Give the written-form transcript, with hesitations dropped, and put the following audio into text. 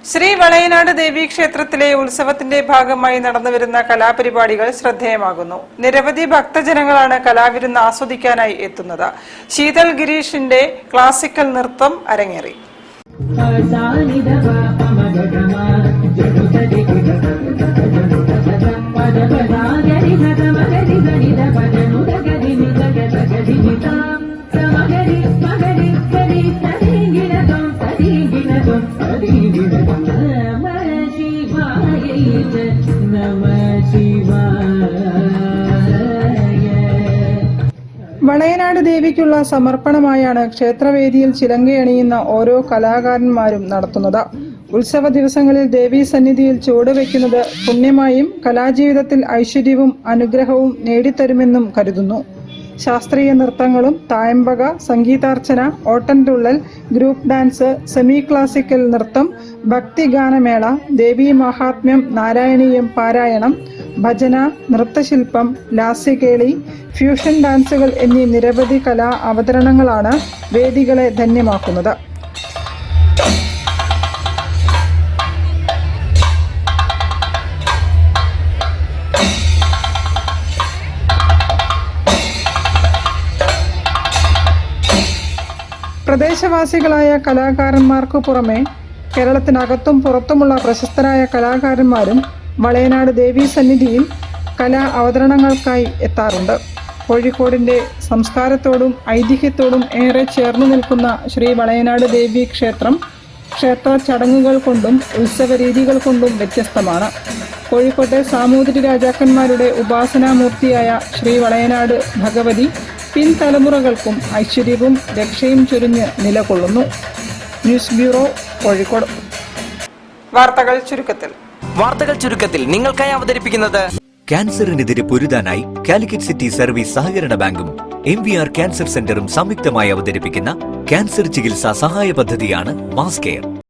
ശ്രീ വളയനാട് ദേവീ ക്ഷേത്രത്തിലെ ഉത്സവത്തിന്റെ ഭാഗമായി നടന്നുവരുന്ന കലാപരിപാടികൾ ശ്രദ്ധേയമാകുന്നു. നിരവധി ഭക്തജനങ്ങളാണ് കലാവിരുന്ന് ആസ്വദിക്കാനായി എത്തുന്നത്. ശീതൽ ഗിരീഷിന്റെ ക്ലാസിക്കൽ നൃത്തം അരങ്ങേറി. വളയനാട് ദേവിക്കുള്ള സമർപ്പണമായാണ് ക്ഷേത്രവേദിയിൽ ചിലങ്കയണിയുന്ന ഓരോ കലാകാരന്മാരും നടത്തുന്നത്. ഉത്സവ ദിവസങ്ങളിൽ ദേവീ സന്നിധിയിൽ ചുവടുവെക്കുന്നത് പുണ്യമായും കലാജീവിതത്തിൽ ഐശ്വര്യവും അനുഗ്രഹവും നേടിത്തരുമെന്നും കരുതുന്നു. ശാസ്ത്രീയ നൃത്തങ്ങളും തായമ്പക, സംഗീതാർച്ചന, ഓട്ടൻതുള്ളൽ, ഗ്രൂപ്പ് ഡാൻസ്, സെമി ക്ലാസിക്കൽ നൃത്തം, ഭക്തിഗാനമേള, ദേവീ മഹാത്മ്യം, നാരായണീയം പാരായണം, ഭജന, നൃത്തശില്പം, ലാസ്യകേളി, ഫ്യൂഷൻ ഡാൻസുകൾ എന്നീ നിരവധി കലാ അവതരണങ്ങളാണ് വേദികളെ ധന്യമാക്കുന്നത്. പ്രദേശവാസികളായ കലാകാരന്മാർക്കു പുറമെ കേരളത്തിനകത്തും പുറത്തുമുള്ള പ്രശസ്തരായ കലാകാരന്മാരും വളയനാട് ദേവീ സന്നിധിയിൽ കലാ അവതരണങ്ങൾക്കായി എത്താറുണ്ട്. കോഴിക്കോടിൻ്റെ സംസ്കാരത്തോടും ഐതിഹ്യത്തോടും ഏറെ ചേർന്നു നിൽക്കുന്ന ശ്രീ വളയനാട് ദേവീ ക്ഷേത്രം ക്ഷേത്ര ചടങ്ങുകൾ കൊണ്ടും ഉത്സവ രീതികൾ കൊണ്ടും വ്യത്യസ്തമാണ്. കോഴിക്കോട്ടെ സാമൂതിരി രാജാക്കന്മാരുടെ ഉപാസനാമൂർത്തിയായ ശ്രീ വളയനാട് ഭഗവതി പിൻതലമുറകൾക്കും ഐശ്വര്യവും രക്ഷയും ചൊരിഞ്ഞ് നിലകൊള്ളുന്നു. News bureau, Kozhikode. വാർത്തകൾ ചുരുക്കത്തിൽ നിങ്ങൾക്കായി അവതരിപ്പിക്കുന്നത് ക്യാൻസറിനെതിരെ പൊരുതാനായി കാലിക്കറ്റ് സിറ്റി സർവീസ് സഹകരണ ബാങ്കും MVR ക്യാൻസർ സെന്ററും സംയുക്തമായി അവതരിപ്പിക്കുന്ന ക്യാൻസർ ചികിത്സാ സഹായ പദ്ധതിയാണ് മാസ് കെയർ.